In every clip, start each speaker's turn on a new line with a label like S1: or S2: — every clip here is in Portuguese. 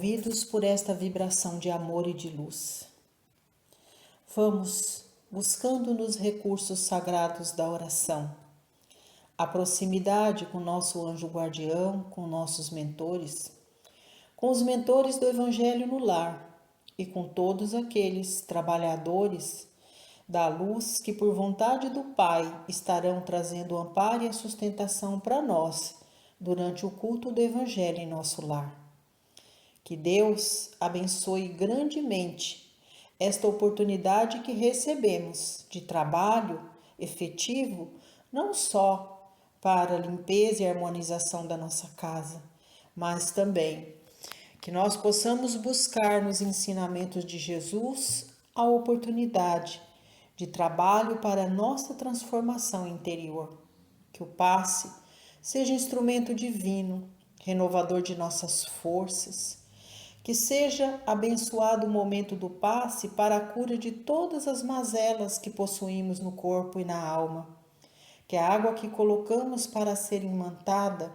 S1: movidos por esta vibração de amor e de luz. Vamos buscando nos recursos sagrados da oração, a proximidade com nosso anjo guardião, com nossos mentores, com os mentores do Evangelho no lar e com todos aqueles trabalhadores da luz que, por vontade do Pai, estarão trazendo o amparo e a sustentação para nós durante o culto do Evangelho em nosso lar. Que Deus abençoe grandemente esta oportunidade que recebemos de trabalho efetivo, não só para a limpeza e harmonização da nossa casa, mas também que nós possamos buscar nos ensinamentos de Jesus a oportunidade de trabalho para a nossa transformação interior. Que o passe seja instrumento divino, renovador de nossas forças. Que seja abençoado o momento do passe para a cura de todas as mazelas que possuímos no corpo e na alma. Que a água que colocamos para ser imantada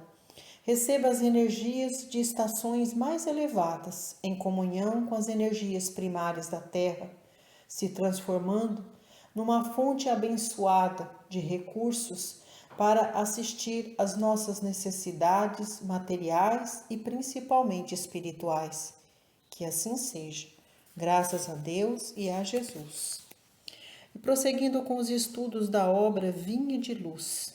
S1: receba as energias de estações mais elevadas, em comunhão com as energias primárias da Terra, se transformando numa fonte abençoada de recursos para assistir às nossas necessidades materiais e principalmente espirituais. Que assim seja, graças a Deus e a Jesus. E prosseguindo com os estudos da obra Vinha de Luz,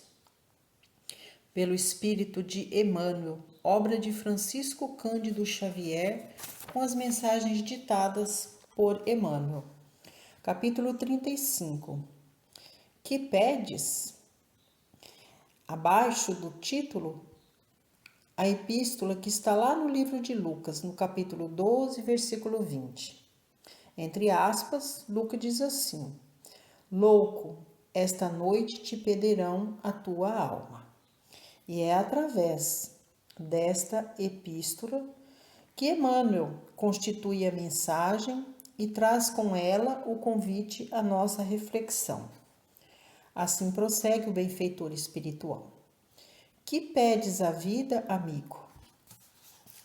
S1: pelo Espírito de Emmanuel, obra de Francisco Cândido Xavier, com as mensagens ditadas por Emmanuel. Capítulo 35. Que pedes? Abaixo do título, a epístola que está lá no livro de Lucas, no capítulo 12, versículo 20. Entre aspas, Lucas diz assim: Louco, esta noite te pedirão a tua alma. E é através desta epístola que Emmanuel constitui a mensagem e traz com ela o convite à nossa reflexão. Assim prossegue o benfeitor espiritual. Que pedes à vida, amigo?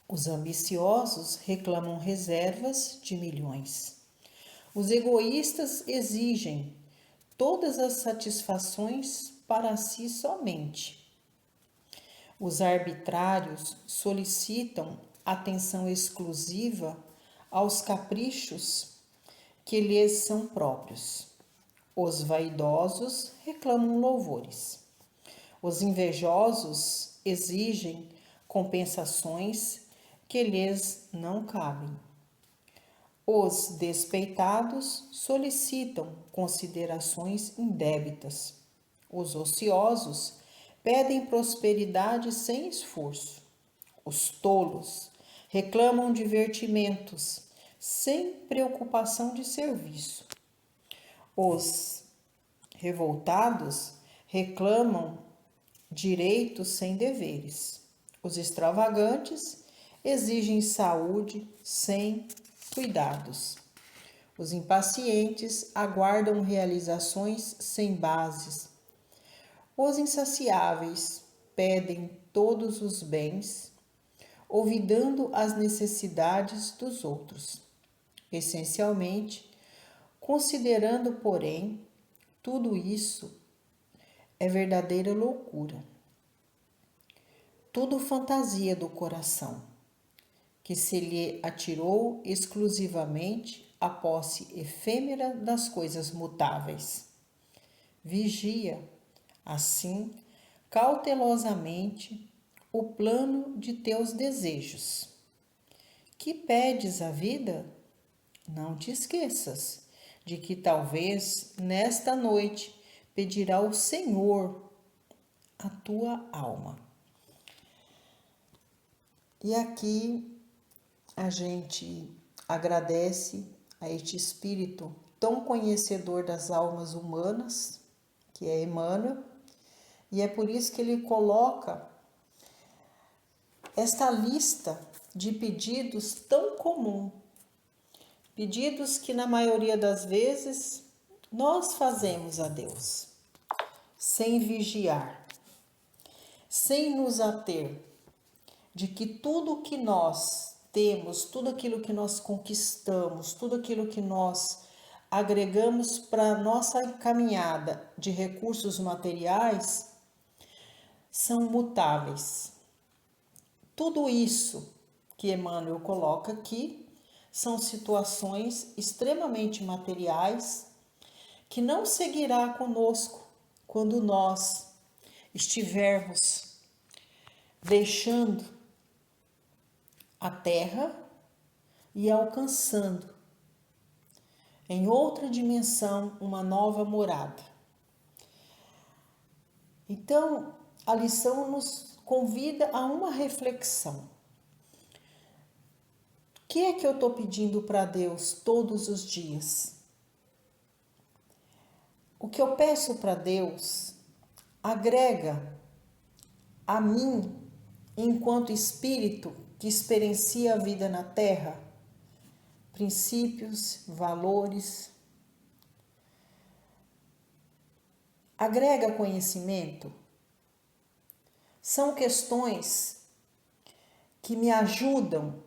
S1: Os ambiciosos reclamam reservas de milhões. Os egoístas exigem todas as satisfações para si somente. Os arbitrários solicitam atenção exclusiva aos caprichos que lhes são próprios. Os vaidosos reclamam louvores. Os invejosos exigem compensações que lhes não cabem. Os despeitados solicitam considerações indébitas. Os ociosos pedem prosperidade sem esforço. Os tolos reclamam divertimentos sem preocupação de serviço. Os revoltados reclamam direitos sem deveres. Os extravagantes exigem saúde sem cuidados. Os impacientes aguardam realizações sem bases. Os insaciáveis pedem todos os bens, olvidando as necessidades dos outros. Essencialmente, considerando, porém, tudo isso é verdadeira loucura. Tudo fantasia do coração, que se lhe atirou exclusivamente a posse efêmera das coisas mutáveis. Vigia, assim, cautelosamente, o plano de teus desejos. Que pedes à vida? Não te esqueças de que talvez nesta noite pedirá o Senhor a tua alma. E aqui a gente agradece a este Espírito tão conhecedor das almas humanas, que é Emmanuel, e é por isso que ele coloca esta lista de pedidos tão comum, pedidos que na maioria das vezes nós fazemos a Deus, sem vigiar, sem nos ater de que tudo o que nós temos, tudo aquilo que nós conquistamos, tudo aquilo que nós agregamos para a nossa caminhada de recursos materiais, são mutáveis. Tudo isso que Emmanuel coloca aqui são situações extremamente materiais que não seguirá conosco quando nós estivermos deixando a terra e alcançando em outra dimensão uma nova morada. Então, a lição nos convida a uma reflexão. O que é que eu estou pedindo para Deus todos os dias? O que eu peço para Deus agrega a mim, enquanto espírito que experiencia a vida na Terra, princípios, valores. Agrega conhecimento. São questões que me ajudam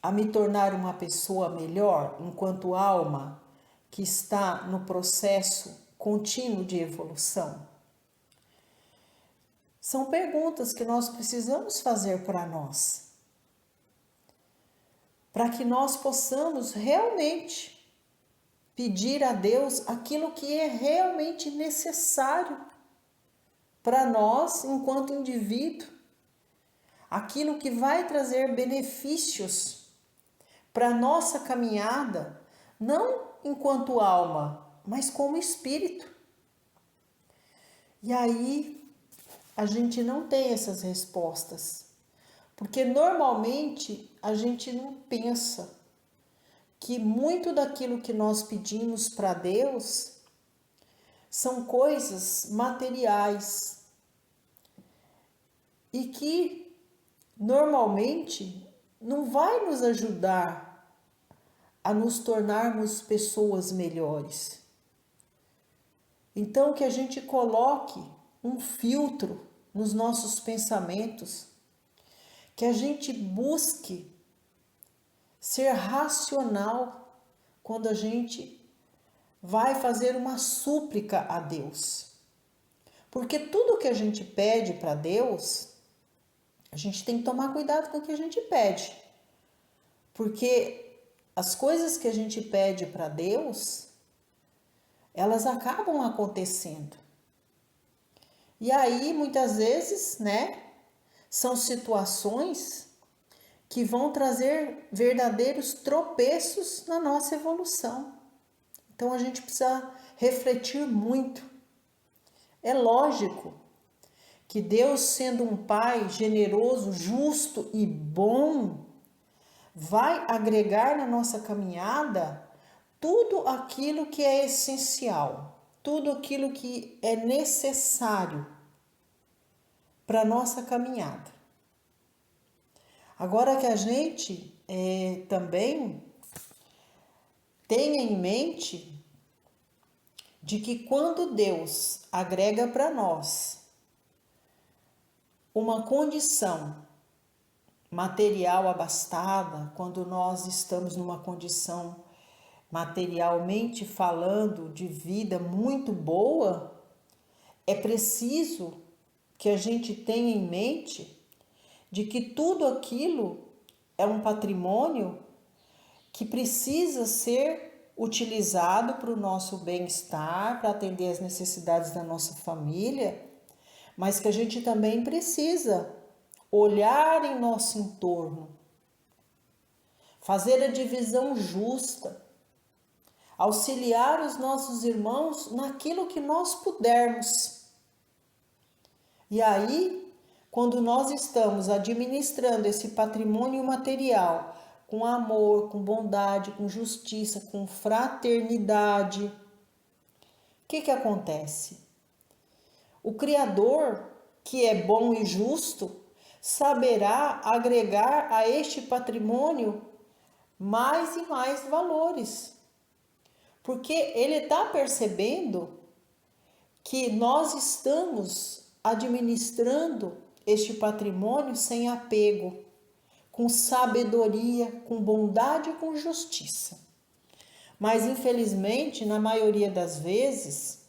S1: a me tornar uma pessoa melhor enquanto alma que está no processo contínuo de evolução. São perguntas que nós precisamos fazer para nós, para que nós possamos realmente pedir a Deus aquilo que é realmente necessário para nós enquanto indivíduo, aquilo que vai trazer benefícios para a nossa caminhada, não enquanto alma, mas como espírito. E aí a gente não tem essas respostas, porque normalmente a gente não pensa que muito daquilo que nós pedimos para Deus são coisas materiais e que normalmente não vai nos ajudar a nos tornarmos pessoas melhores. Então, que a gente coloque um filtro nos nossos pensamentos, que a gente busque ser racional quando a gente vai fazer uma súplica a Deus. Porque tudo que a gente pede para Deus, a gente tem que tomar cuidado com o que a gente pede. Porque as coisas que a gente pede para Deus, elas acabam acontecendo. E aí, muitas vezes, são situações que vão trazer verdadeiros tropeços na nossa evolução. Então, a gente precisa refletir muito. É lógico que Deus, sendo um Pai generoso, justo e bom, vai agregar na nossa caminhada tudo aquilo que é essencial, tudo aquilo que é necessário para a nossa caminhada. Agora que a gente também tenha em mente de que quando Deus agrega para nós uma condição material abastada, quando nós estamos numa condição materialmente falando de vida muito boa, é preciso que a gente tenha em mente de que tudo aquilo é um patrimônio que precisa ser utilizado para o nosso bem-estar, para atender as necessidades da nossa família, mas que a gente também precisa olhar em nosso entorno, fazer a divisão justa, auxiliar os nossos irmãos naquilo que nós pudermos. E aí, quando nós estamos administrando esse patrimônio material com amor, com bondade, com justiça, com fraternidade, o que acontece? O Criador, que é bom e justo, saberá agregar a este patrimônio mais e mais valores. Porque ele está percebendo que nós estamos administrando este patrimônio sem apego, com sabedoria, com bondade e com justiça. Mas, infelizmente, na maioria das vezes,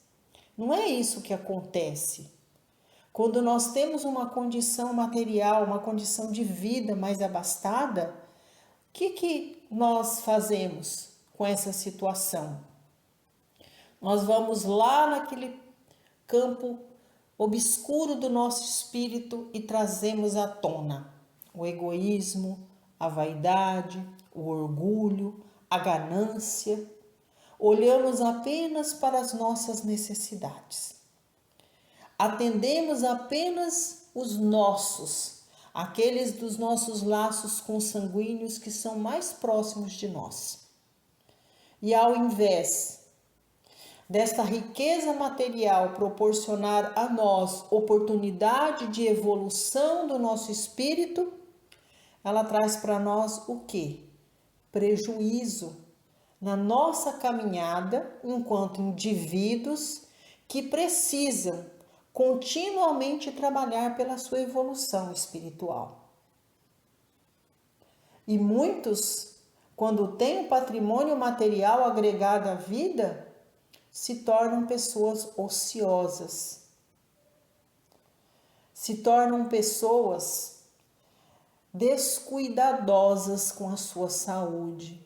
S1: não é isso que acontece. Quando nós temos uma condição material, uma condição de vida mais abastada, o que nós fazemos com essa situação? Nós vamos lá naquele campo obscuro do nosso espírito e trazemos à tona o egoísmo, a vaidade, o orgulho, a ganância. Olhamos apenas para as nossas necessidades. Atendemos apenas os nossos, aqueles dos nossos laços consanguíneos que são mais próximos de nós. E ao invés desta riqueza material proporcionar a nós oportunidade de evolução do nosso espírito, ela traz para nós o quê? Prejuízo na nossa caminhada enquanto indivíduos que precisam continuamente trabalhar pela sua evolução espiritual. E muitos, quando têm o patrimônio material agregado à vida, se tornam pessoas ociosas, se tornam pessoas descuidadosas com a sua saúde,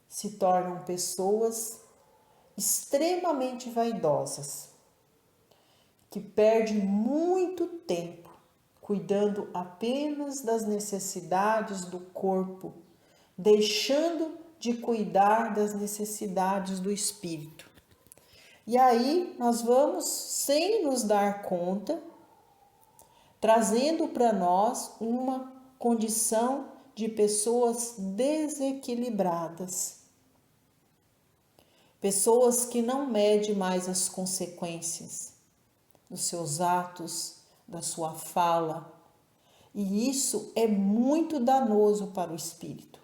S1: se tornam pessoas extremamente vaidosas, que perdem muito tempo cuidando apenas das necessidades do corpo, deixando de cuidar das necessidades do espírito. E aí nós vamos, sem nos dar conta, trazendo para nós uma condição de pessoas desequilibradas. Pessoas que não medem mais as consequências dos seus atos, da sua fala. E isso é muito danoso para o espírito.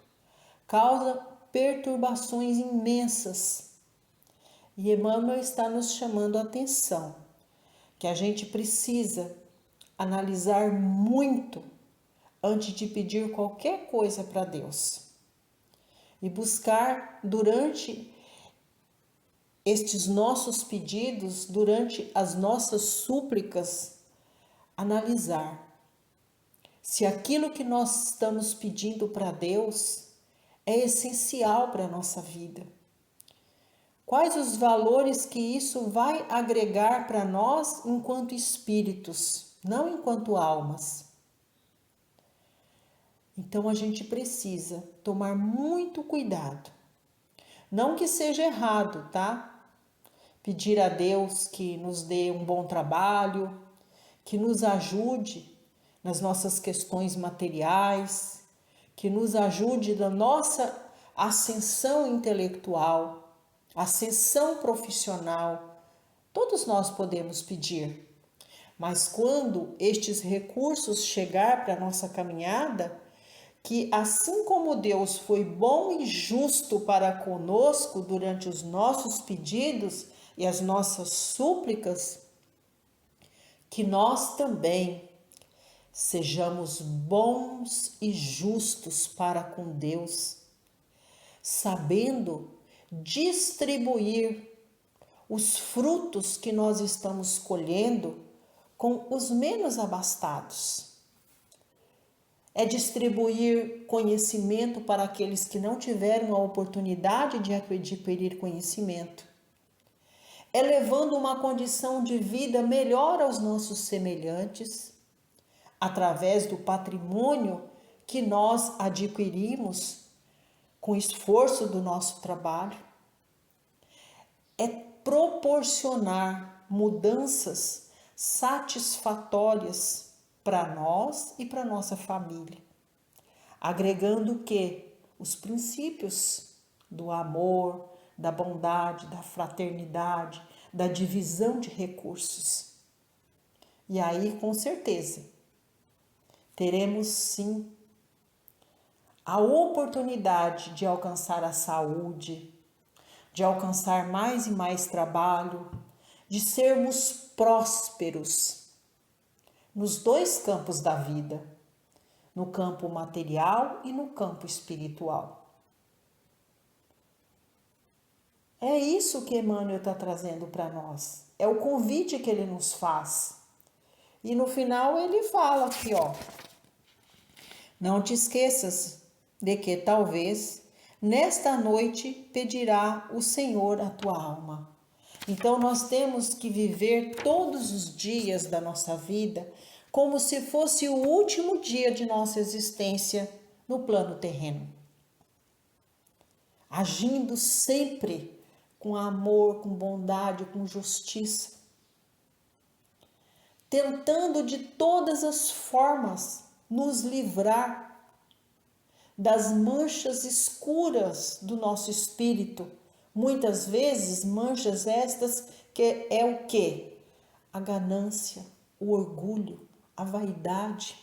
S1: Causa perturbações imensas. E Emmanuel está nos chamando a atenção que a gente precisa analisar muito antes de pedir qualquer coisa para Deus. E buscar durante estes nossos pedidos, durante as nossas súplicas, analisar se aquilo que nós estamos pedindo para Deus é essencial para a nossa vida. Quais os valores que isso vai agregar para nós enquanto espíritos, não enquanto almas. Então a gente precisa tomar muito cuidado. Não que seja errado, tá? Pedir a Deus que nos dê um bom trabalho, que nos ajude nas nossas questões materiais, que nos ajude na nossa ascensão intelectual, ascensão profissional. Todos nós podemos pedir, mas quando estes recursos chegar para a nossa caminhada, que assim como Deus foi bom e justo para conosco durante os nossos pedidos e as nossas súplicas, que nós também sejamos bons e justos para com Deus, sabendo distribuir os frutos que nós estamos colhendo com os menos abastados. É distribuir conhecimento para aqueles que não tiveram a oportunidade de adquirir conhecimento. É levando uma condição de vida melhor aos nossos semelhantes, através do patrimônio que nós adquirimos com esforço do nosso trabalho. É proporcionar mudanças satisfatórias para nós e para nossa família, agregando o quê? Os princípios do amor, da bondade, da fraternidade, da divisão de recursos. E aí, com certeza, teremos sim a oportunidade de alcançar a saúde, de alcançar mais e mais trabalho, de sermos prósperos nos dois campos da vida, no campo material e no campo espiritual. É isso que Emmanuel está trazendo para nós. É o convite que ele nos faz. E no final ele fala aqui, ó. Não te esqueças de que talvez nesta noite pedirá o Senhor a tua alma. Então nós temos que viver todos os dias da nossa vida como se fosse o último dia de nossa existência no plano terreno. Agindo sempre com amor, com bondade, com justiça. Tentando de todas as formas nos livrar das manchas escuras do nosso espírito. Muitas vezes manchas estas que é o quê? A ganância, o orgulho, a vaidade.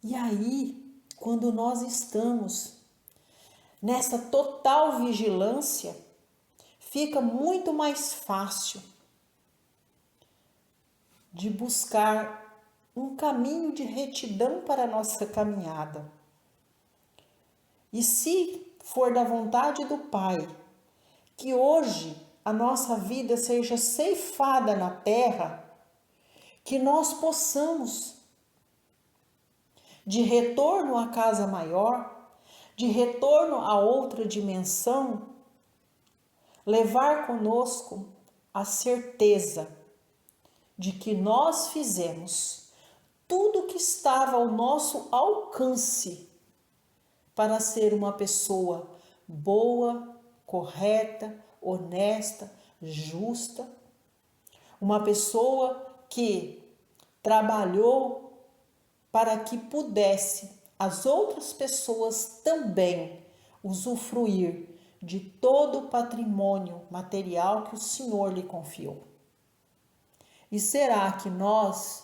S1: E aí, quando nós estamos nessa total vigilância, fica muito mais fácil de buscar um caminho de retidão para a nossa caminhada. E se for da vontade do Pai, que hoje a nossa vida seja ceifada na terra, que nós possamos, de retorno à casa maior, de retorno a outra dimensão, levar conosco a certeza de que nós fizemos tudo o que estava ao nosso alcance para ser uma pessoa boa, correta, honesta, justa, uma pessoa que trabalhou para que pudesse as outras pessoas também usufruir de todo o patrimônio material que o Senhor lhe confiou. E será que nós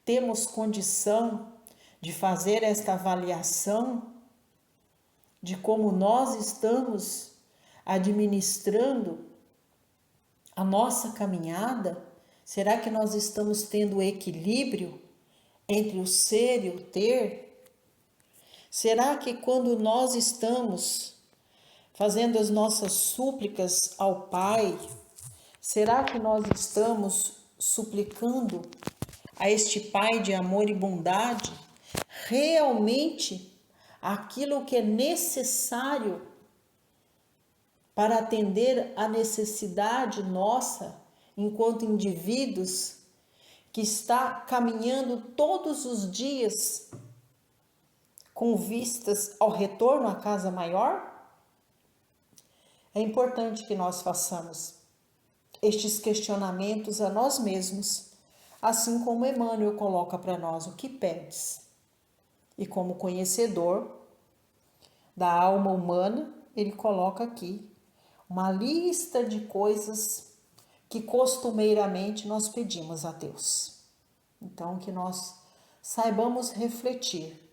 S1: temos condição de fazer esta avaliação de como nós estamos administrando a nossa caminhada? Será que nós estamos tendo equilíbrio entre o ser e o ter? Será que quando nós estamos fazendo as nossas súplicas ao Pai, será que nós estamos suplicando a este Pai de amor e bondade realmente aquilo que é necessário para atender a necessidade nossa enquanto indivíduos que está caminhando todos os dias com vistas ao retorno à casa maior? É importante que nós façamos estes questionamentos a nós mesmos, assim como Emmanuel coloca para nós o que pedes. E como conhecedor da alma humana, ele coloca aqui uma lista de coisas que costumeiramente nós pedimos a Deus. Então, que nós saibamos refletir,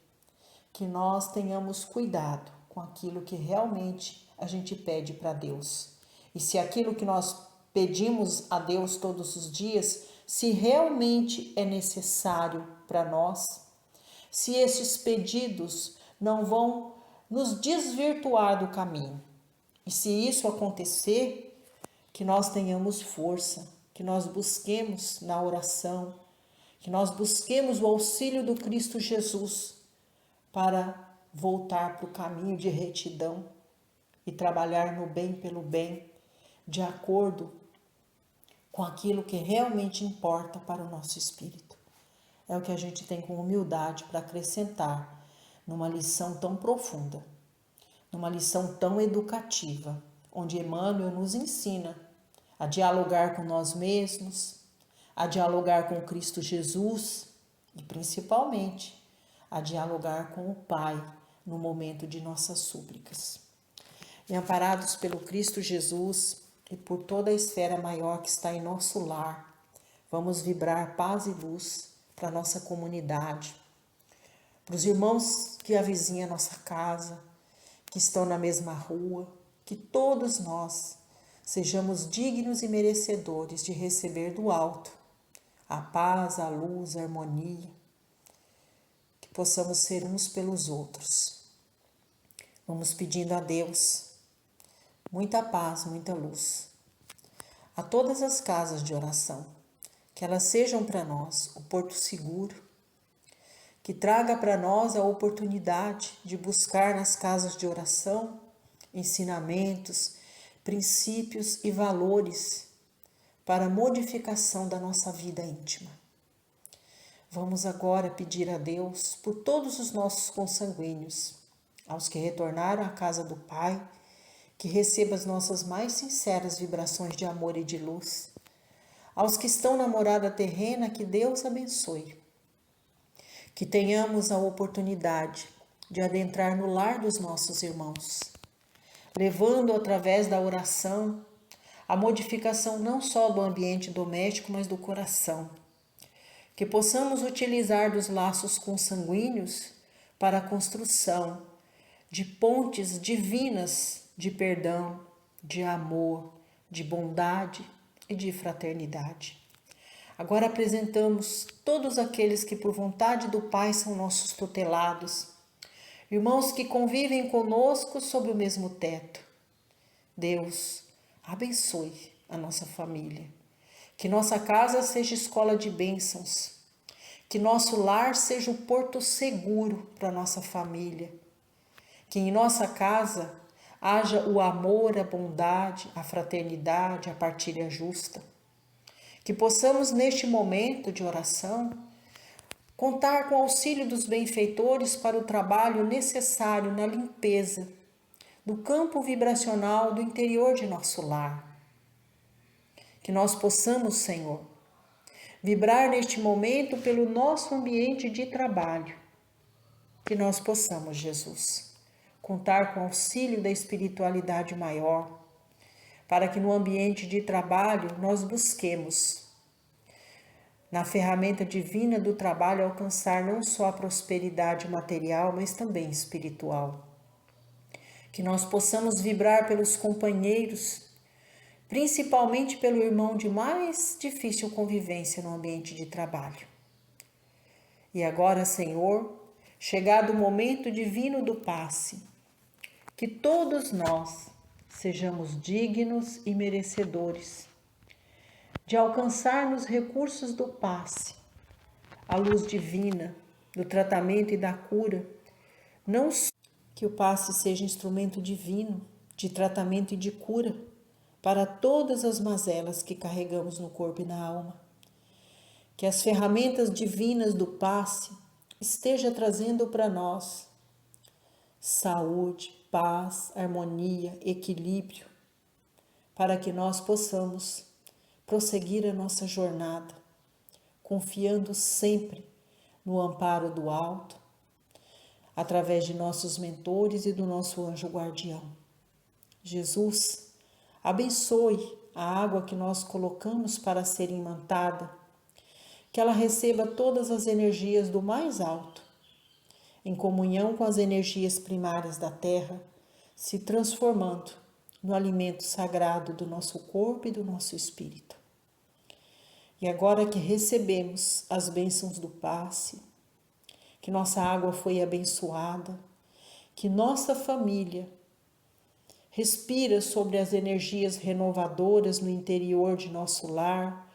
S1: que nós tenhamos cuidado com aquilo que realmente a gente pede para Deus. E se aquilo que nós pedimos a Deus todos os dias, se realmente é necessário para nós, se esses pedidos não vão nos desvirtuar do caminho. E se isso acontecer, que nós tenhamos força, que nós busquemos na oração, que nós busquemos o auxílio do Cristo Jesus para voltar para o caminho de retidão e trabalhar no bem pelo bem, de acordo com aquilo que realmente importa para o nosso espírito. É o que a gente tem com humildade para acrescentar numa lição tão profunda, numa lição tão educativa, onde Emmanuel nos ensina a dialogar com nós mesmos, a dialogar com Cristo Jesus e principalmente a dialogar com o Pai no momento de nossas súplicas. E amparados pelo Cristo Jesus e por toda a esfera maior que está em nosso lar, vamos vibrar paz e luz para a nossa comunidade, para os irmãos que avizinham a nossa casa, que estão na mesma rua, que todos nós sejamos dignos e merecedores de receber do alto a paz, a luz, a harmonia, possamos ser uns pelos outros. Vamos pedindo a Deus muita paz, muita luz a todas as casas de oração, que elas sejam para nós o porto seguro, que traga para nós a oportunidade de buscar nas casas de oração ensinamentos, princípios e valores para a modificação da nossa vida íntima. Vamos agora pedir a Deus por todos os nossos consanguíneos, aos que retornaram à casa do Pai, que receba as nossas mais sinceras vibrações de amor e de luz. Aos que estão na morada terrena, que Deus abençoe. Que tenhamos a oportunidade de adentrar no lar dos nossos irmãos, levando através da oração a modificação não só do ambiente doméstico, mas do coração. Que possamos utilizar dos laços consanguíneos para a construção de pontes divinas de perdão, de amor, de bondade e de fraternidade. Agora apresentamos todos aqueles que por vontade do Pai são nossos tutelados, irmãos que convivem conosco sob o mesmo teto. Deus, abençoe a nossa família, que nossa casa seja escola de bênçãos, que nosso lar seja o porto seguro para nossa família, que em nossa casa haja o amor, a bondade, a fraternidade, a partilha justa. Que possamos neste momento de oração contar com o auxílio dos benfeitores para o trabalho necessário na limpeza do campo vibracional do interior de nosso lar. Que nós possamos, Senhor, vibrar neste momento pelo nosso ambiente de trabalho. Que nós possamos, Jesus, contar com o auxílio da espiritualidade maior, para que no ambiente de trabalho nós busquemos, na ferramenta divina do trabalho, alcançar não só a prosperidade material, mas também espiritual. Que nós possamos vibrar pelos companheiros, principalmente pelo irmão de mais difícil convivência no ambiente de trabalho. E agora, Senhor, chegado o momento divino do passe, que todos nós sejamos dignos e merecedores de alcançar nos recursos do passe a luz divina do tratamento e da cura, não só que o passe seja instrumento divino de tratamento e de cura para todas as mazelas que carregamos no corpo e na alma. Que as ferramentas divinas do passe esteja trazendo para nós saúde, paz, harmonia, equilíbrio, para que nós possamos prosseguir a nossa jornada, confiando sempre no amparo do alto, através de nossos mentores e do nosso anjo guardião. Jesus, abençoe a água que nós colocamos para ser imantada, que ela receba todas as energias do mais alto, em comunhão com as energias primárias da terra, se transformando no alimento sagrado do nosso corpo e do nosso espírito. E agora que recebemos as bênçãos do passe, que nossa água foi abençoada, que nossa família respira sobre as energias renovadoras no interior de nosso lar,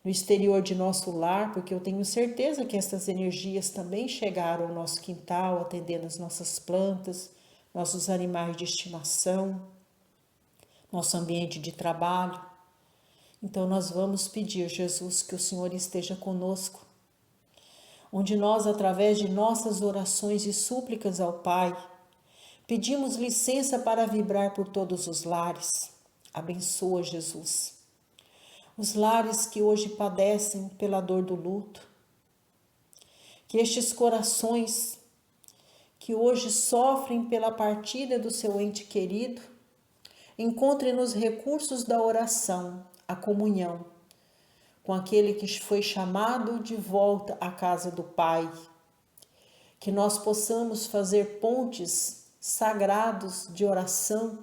S1: no exterior de nosso lar, porque eu tenho certeza que essas energias também chegaram ao nosso quintal, atendendo as nossas plantas, nossos animais de estimação, nosso ambiente de trabalho. Então nós vamos pedir, Jesus, que o Senhor esteja conosco, onde nós, através de nossas orações e súplicas ao Pai, pedimos licença para vibrar por todos os lares. Abençoa, Jesus, os lares que hoje padecem pela dor do luto, que estes corações que hoje sofrem pela partida do seu ente querido, encontrem nos recursos da oração a comunhão com aquele que foi chamado de volta à casa do Pai, que nós possamos fazer pontes sagrados de oração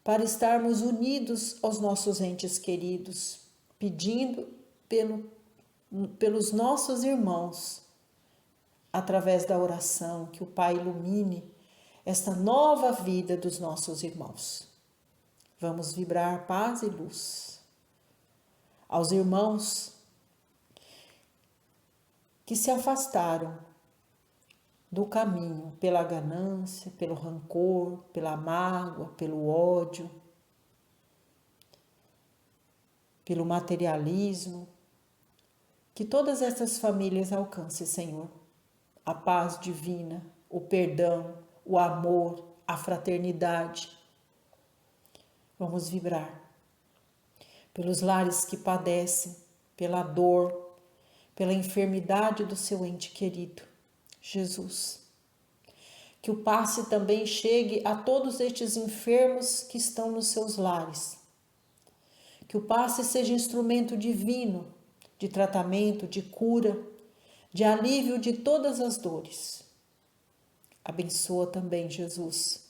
S1: para estarmos unidos aos nossos entes queridos, pedindo pelos nossos irmãos através da oração, que o Pai ilumine esta nova vida dos nossos irmãos. Vamos vibrar paz e luz. Aos irmãos que se afastaram do caminho pela ganância, pelo rancor, pela mágoa, pelo ódio, pelo materialismo, que todas essas famílias alcancem, Senhor, a paz divina, o perdão, o amor, a fraternidade. Vamos vibrar pelos lares que padecem, pela dor, pela enfermidade do seu ente querido, Jesus. Que o passe também chegue a todos estes enfermos que estão nos seus lares. Que o passe seja instrumento divino de tratamento, de cura, de alívio de todas as dores. Abençoa também, Jesus,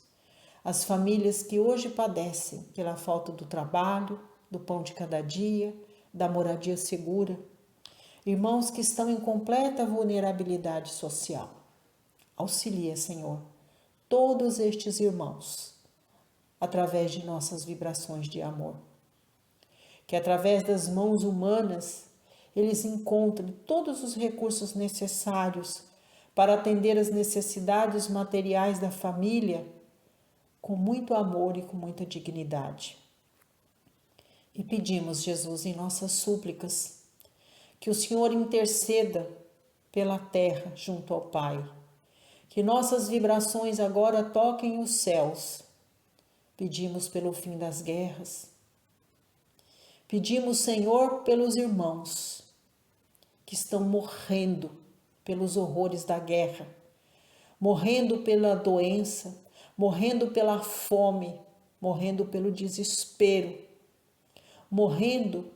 S1: as famílias que hoje padecem pela falta do trabalho, do pão de cada dia, da moradia segura. Irmãos que estão em completa vulnerabilidade social. Auxilia, Senhor, todos estes irmãos, através de nossas vibrações de amor. Que através das mãos humanas, eles encontrem todos os recursos necessários para atender às necessidades materiais da família com muito amor e com muita dignidade. E pedimos, Jesus, em nossas súplicas, que o Senhor interceda pela terra junto ao Pai, que nossas vibrações agora toquem os céus. Pedimos pelo fim das guerras. Pedimos, Senhor, pelos irmãos que estão morrendo pelos horrores da guerra, morrendo pela doença, morrendo pela fome, morrendo pelo desespero, morrendo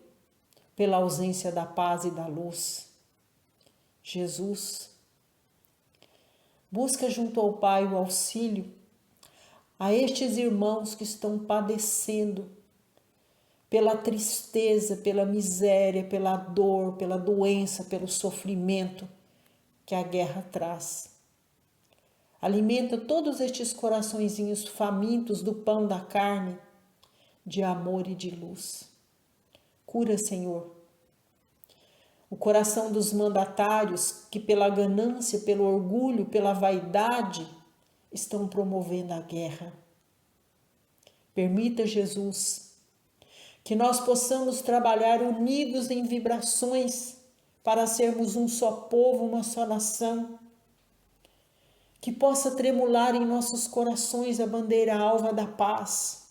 S1: pela ausência da paz e da luz. Jesus, busca junto ao Pai o auxílio a estes irmãos que estão padecendo pela tristeza, pela miséria, pela dor, pela doença, pelo sofrimento que a guerra traz. Alimenta todos estes coraçõezinhos famintos do pão da carne, de amor e de luz. Cura, Senhor, o coração dos mandatários que pela ganância, pelo orgulho, pela vaidade estão promovendo a guerra. Permita, Jesus, que nós possamos trabalhar unidos em vibrações para sermos um só povo, uma só nação. Que possa tremular em nossos corações a bandeira alva da paz.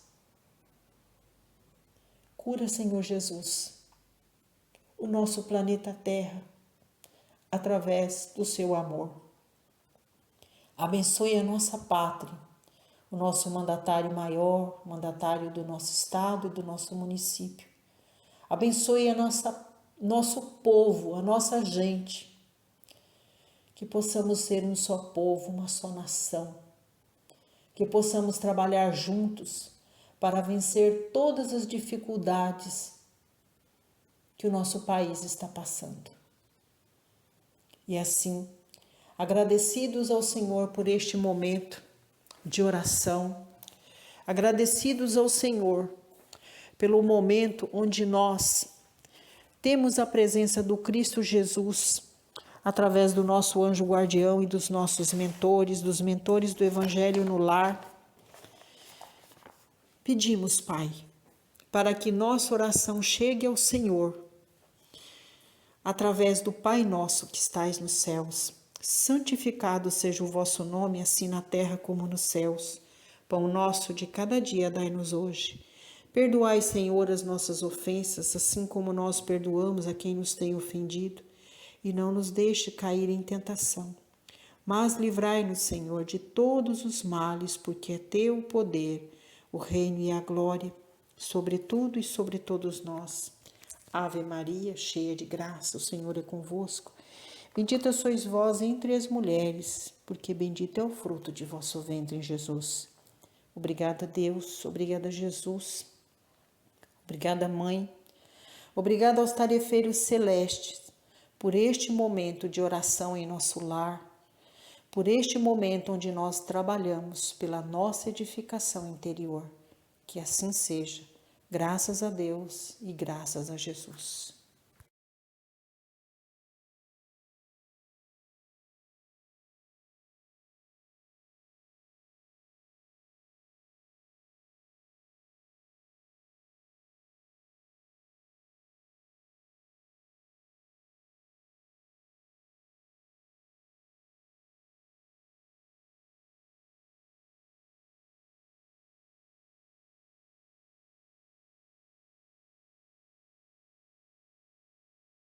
S1: Cura, Senhor Jesus, o nosso planeta Terra através do seu amor. Abençoe a nossa pátria, o nosso mandatário maior, mandatário do nosso estado e do nosso município. Abençoe nosso povo, a nossa gente. Que possamos ser um só povo, uma só nação. Que possamos trabalhar juntos para vencer todas as dificuldades que o nosso país está passando. E assim, agradecidos ao Senhor por este momento de oração, agradecidos ao Senhor pelo momento onde nós temos a presença do Cristo Jesus através do nosso anjo guardião e dos nossos mentores, dos mentores do Evangelho no lar. Pedimos, Pai, para que nossa oração chegue ao Senhor através do Pai nosso que estais nos céus. Santificado seja o vosso nome, assim na terra como nos céus. Pão nosso de cada dia dai-nos hoje. Perdoai, Senhor, as nossas ofensas, assim como nós perdoamos a quem nos tem ofendido. E não nos deixe cair em tentação. Mas livrai-nos, Senhor, de todos os males, porque é teu o poder, o reino e a glória, sobre tudo e sobre todos nós. Ave Maria, cheia de graça, o Senhor é convosco. Bendita sois vós entre as mulheres, porque bendito é o fruto de vosso ventre, Jesus. Obrigada, Deus. Obrigada, Jesus. Obrigada, Mãe. Obrigada aos tarefeiros celestes por este momento de oração em nosso lar, por este momento onde nós trabalhamos pela nossa edificação interior. Que assim seja, graças a Deus e graças a Jesus.